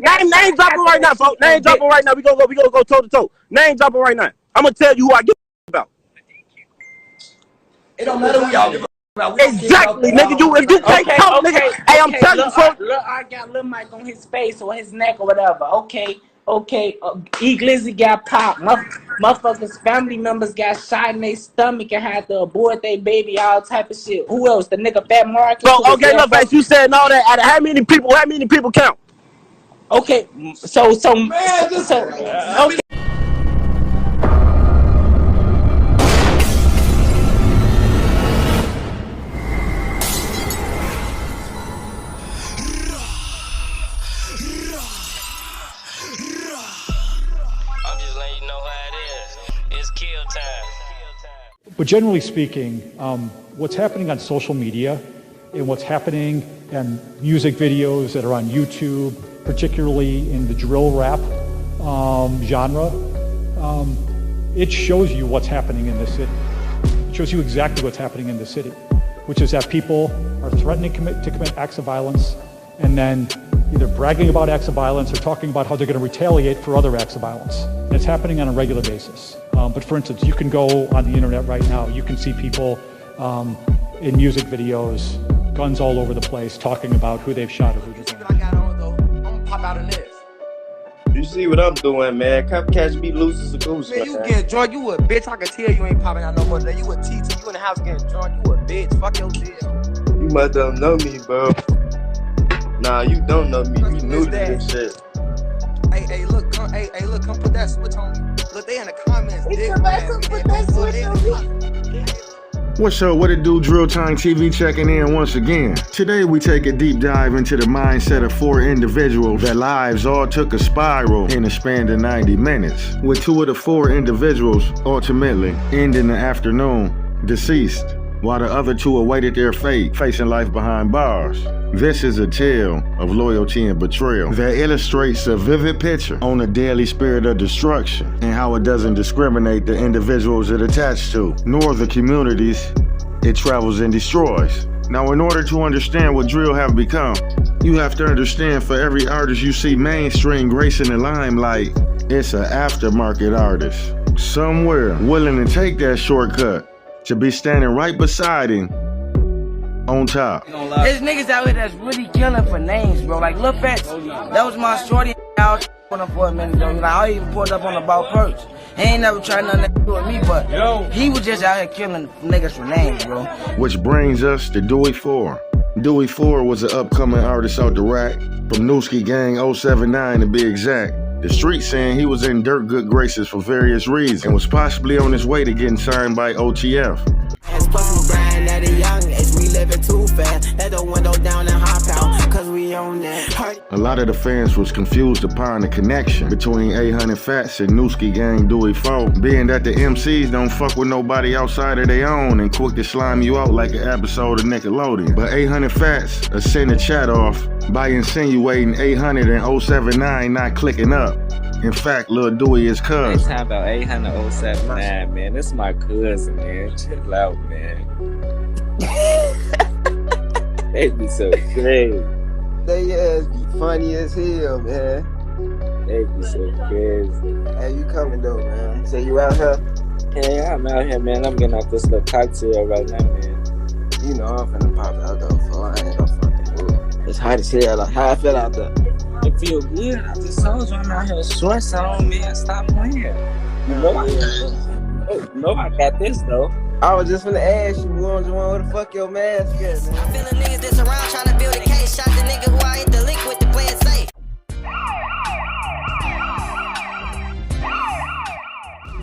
Name dropping right now, folks. Name dropping right now. We gonna go toe to toe. Name dropping right now. I'm gonna tell you who I give about. It don't matter who y'all give about. Exactly, nigga. If you can't talk, nigga. Hey, I'm telling you, folks. Look, I got Lil Mike on his face or his neck or whatever. Okay. E Glizzy got popped. Motherfuckers, family members got shot in their stomach and had to abort their baby, all type of shit. Who else? The nigga Fat Marcus. So, okay, look, Fatz, you said all that. How many people count? Okay, so okay. But generally speaking, what's happening on social media and what's happening in music videos that are on YouTube, particularly in the drill rap genre, it shows you what's happening in the city. It shows you exactly what's happening in the city, which is that people are threatening to commit acts of violence and then either bragging about acts of violence or talking about how they're going to retaliate for other acts of violence. And it's happening on a regular basis. But for instance, you can go on the internet right now, you can see people in music videos, guns all over the place, talking about who they've shot or who they've shot. I got on though, I'm gonna pop out of this. You see what I'm doing, man. Copycats be loose as a goose, man. You getting drunk, you a bitch. I can tell you ain't popping out no more. You a TT, you in the house getting drunk, you a bitch. Fuck your shit. You must don't know me, bro. Nah, you don't know me. You new to this shit. Hey, look, come put that switch on me. Look, they in the comments. What's up, what it do? Drill Time TV checking in once again. Today we take a deep dive into the mindset of 4 individuals that lives all took a spiral in the span of 90 minutes, with 2 of the 4 individuals ultimately ending the afternoon deceased, while the other 2 awaited their fate, facing life behind bars. This is a tale of loyalty and betrayal that illustrates a vivid picture on the deadly spirit of destruction and how it doesn't discriminate the individuals it attached to, nor the communities it travels and destroys. Now, in order to understand what drill have become, you have to understand for every artist you see mainstream gracing the limelight, it's an aftermarket artist, somewhere willing to take that shortcut to be standing right beside him on top. There's niggas out here that's really killing for names, bro. Like Lil Fatz, that was my shorty out for a minute though. Like, I even pulled up on the ball perch. He ain't never tried nothing to do with me, but he was just out here killing niggas for names, bro. Which brings us to Dewey 4. Dewey 4 was an upcoming artist out the rack, from Newski Gang 079 to be exact. The street saying he was in dirt good graces for various reasons and was possibly on his way to getting signed by OTF. At a young age, we living too fast. Let the window down and hop out, cause we own that. A lot of the fans was confused upon the connection between 800 Fatz and Newski Gang Dewey 4, being that the MCs don't fuck with nobody outside of their own and quick to slime you out like an episode of Nickelodeon. But 800 Fatz sent the chat off by insinuating 800 and 079 not clicking up. In fact, Lil Dewey is cuz. Talking about 800 079, man. This is my cousin, man. Chill out, man. They be so crazy. They ass be funny as hell, man. They be so crazy. Hey, you coming though, man? So you out here? Yeah, I'm out here, man. I'm getting off this little cocktail right now, man. You know I'm finna pop out though, for I ain't gonna fucking move. It's hot as hell. Like, how I feel out there? It feel good. I just told you I'm out here shorts on, man. Stop playing. You know I got this though. I was just finna ask you, where the fuck your mask at, man? I feel the niggas that's around trying to build a case. Shot the nigga who I hit the link with to play it safe.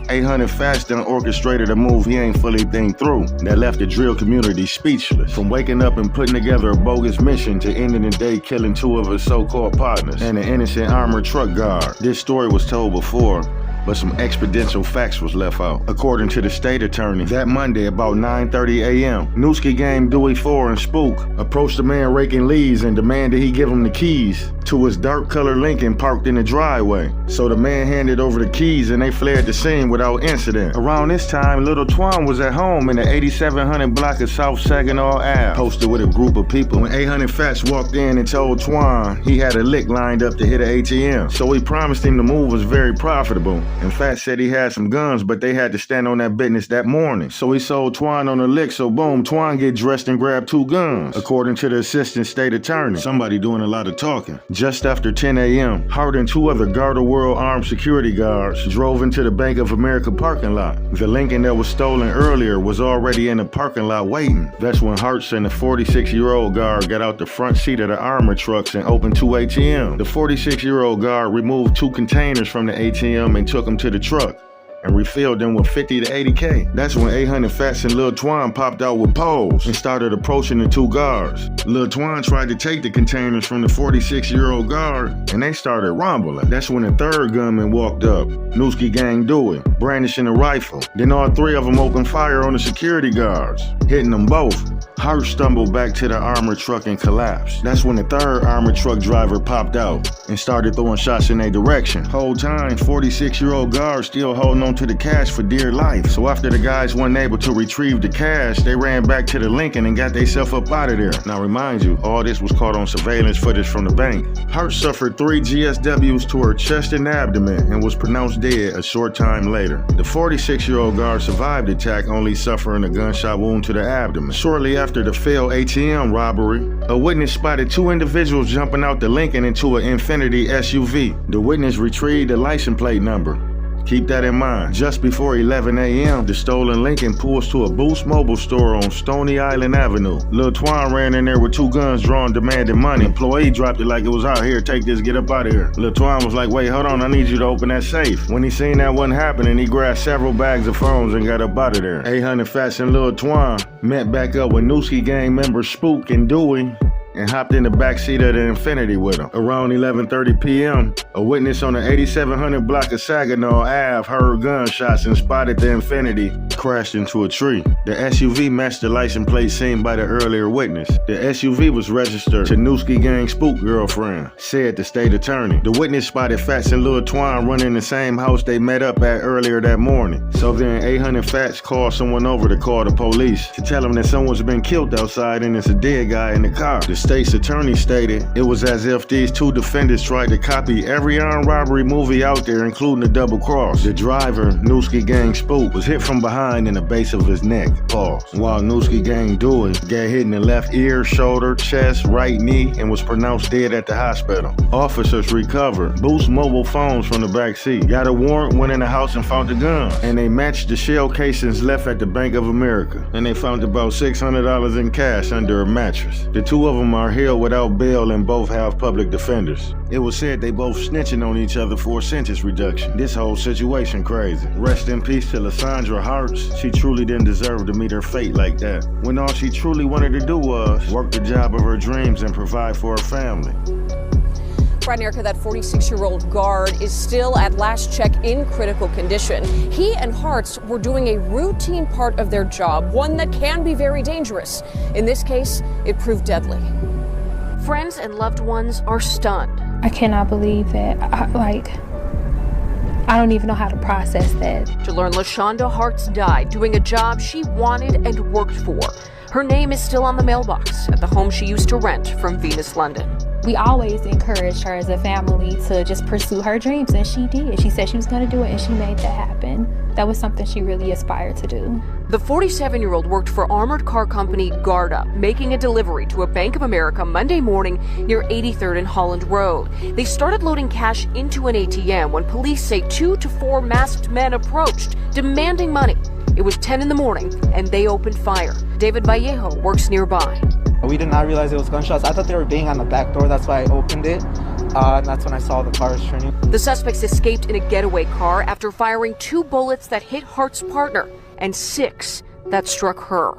800 Fatz done orchestrated a move he ain't fully think through that left the drill community speechless. From waking up and putting together a bogus mission to ending the day killing 2 of his so-called partners and an innocent armored truck guard. This story was told before, but some exponential facts was left out. According to the state attorney, that Monday about 9:30 a.m., Newski Gang, Dewey 4, and Spook approached the man raking leaves and demanded he give him the keys to his dark-colored Lincoln parked in the driveway. So the man handed over the keys and they fled the scene without incident. Around this time, little Twon was at home in the 8700 block of South Saginaw Ave, posted with a group of people. When 800 Fatz walked in and told Twon he had a lick lined up to hit an ATM, so he promised him the move was very profitable. And Fatz said he had some guns, but they had to stand on that business that morning. So he sold Twon on a lick, so boom, Twon get dressed and grabbed 2 guns. According to the assistant state attorney, somebody doing a lot of talking. Just after 10 a.m., Hart and 2 other Garda World armed security guards drove into the Bank of America parking lot. The Lincoln that was stolen earlier was already in the parking lot waiting. That's when Hartz and the 46-year-old guard got out the front seat of the armored trucks and opened 2 ATMs. The 46-year-old guard removed 2 containers from the ATM and took them to the truck and refilled them with 50 to 80K. That's when 800 Fatz and Lil Twon popped out with poles and started approaching the 2 guards. Lil Twon tried to take the containers from the 46-year-old guard and they started rumbling. That's when the 3rd gunman walked up, Newski Gang Dewey, brandishing a rifle. Then all 3 of them opened fire on the security guards, hitting them both. Hart stumbled back to the armored truck and collapsed. That's when the 3rd armored truck driver popped out and started throwing shots in their direction. Whole time, 46-year-old guard still holding on to the cash for dear life. So after the guys weren't able to retrieve the cash, they ran back to the Lincoln and got themselves up out of there. Now remind you, all this was caught on surveillance footage from the bank. Hart suffered 3 GSWs to her chest and abdomen and was pronounced dead a short time later. The 46-year-old guard survived the attack, only suffering a gunshot wound to the abdomen. Shortly after the failed ATM robbery, a witness spotted 2 individuals jumping out the Lincoln into an Infiniti SUV. The witness retrieved the license plate number. Keep that in mind. Just before 11 a.m., the stolen Lincoln pulls to a Boost Mobile store on Stony Island Avenue. Lil Twon ran in there with 2 guns drawn, demanding money. Employee dropped it like it was out here. Take this, get up out of here. Lil Twon was like, wait, hold on, I need you to open that safe. When he seen that wasn't happening, he grabbed several bags of phones and got up out of there. 800 Fatz and Lil Twon met back up with Newski Gang members Spook and Dewey and hopped in the backseat of the Infiniti with him. Around 11:30 p.m., a witness on the 8700 block of Saginaw Ave heard gunshots and spotted the Infiniti crashed into a tree. The SUV matched the license plate seen by the earlier witness. The SUV was registered to Newski Gang Spook girlfriend, said the state attorney. The witness spotted Fatz and Lil Twon running the same house they met up at earlier that morning. So then 800 Fatz called someone over to call the police to tell them that someone's been killed outside and it's a dead guy in the car. The state's attorney stated it was as if these 2 defendants tried to copy every armed robbery movie out there, including the double cross. The driver, Newski Gang Spook, was hit from behind in the base of his neck, pause, while Newski Gang Dewey got hit in the left ear, shoulder, chest, right knee, and was pronounced dead at the hospital. Officers recovered Boost mobile phones from the back seat, got a warrant, went in the house and found the guns, and they matched the shell casings left at the Bank of America, and they found about $600 in cash under a mattress. The 2 of them are held without bail and both have public defenders. It was said they both snitching on each other for a sentence reduction. This whole situation crazy. Rest in peace to Lysandra Hartz. She truly didn't deserve to meet her fate like that, when all she truly wanted to do was work the job of her dreams and provide for her family. Right, Erica, that 46-year-old guard is still at last check in critical condition. He and Hartz were doing a routine part of their job, one that can be very dangerous. In this case, it proved deadly. Friends and loved ones are stunned. I cannot believe that. I don't even know how to process that. To learn LaShonda Hartz died doing a job she wanted and worked for. Her name is still on the mailbox at the home she used to rent from Venus, London. We always encouraged her as a family to just pursue her dreams, and she did. She said she was going to do it, and she made that happen. That was something she really aspired to do. The 47-year-old worked for armored car company Garda, making a delivery to a Bank of America Monday morning near 83rd and Holland Road. They started loading cash into an ATM when police say 2 to 4 masked men approached, demanding money. It was 10 in the morning, and they opened fire. David Vallejo works nearby. We did not realize it was gunshots. I thought they were banging on the back door. That's why I opened it. And that's when I saw the cars turning. The suspects escaped in a getaway car after firing 2 bullets that hit Hart's partner and 6 that struck her.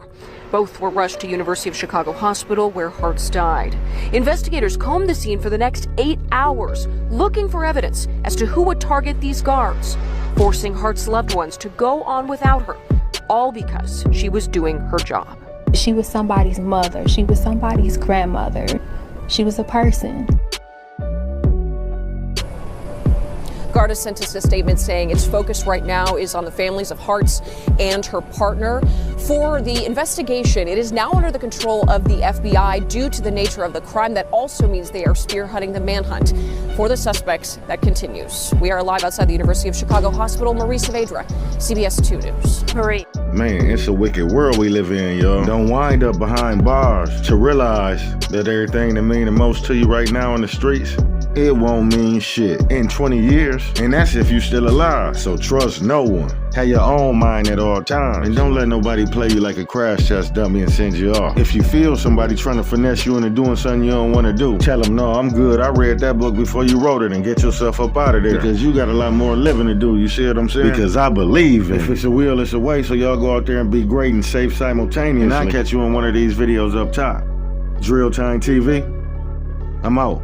Both were rushed to University of Chicago Hospital, where Hartz died. Investigators combed the scene for the next 8 hours, looking for evidence as to who would target these guards, forcing Hart's loved ones to go on without her, all because she was doing her job. She was somebody's mother. She was somebody's grandmother. She was a person. Garda sent us a statement saying its focus right now is on the families of Hartz and her partner. For the investigation, it is now under the control of the FBI due to the nature of the crime. That also means they are spearheading the manhunt for the suspects that continues. We are live outside the University of Chicago Hospital. Marie Saavedra, CBS 2 News. Marie. Man, it's a wicked world we live in, y'all. Don't wind up behind bars to realize that everything that mean the most to you right now in the streets, it won't mean shit in 20 years, and that's if you still alive. So trust no one. Have your own mind at all times, and don't let nobody play you like a crash test dummy and send you off. If you feel somebody trying to finesse you into doing something you don't want to do, tell them, no, I'm good. I read that book before you wrote it, and get yourself up out of there, because you got a lot more living to do. You see what I'm saying? Because I believe if it's a will, it's a way. So y'all go out there and be great and safe simultaneously. And I'll catch you in one of these videos up top. Drill Time TV, I'm out.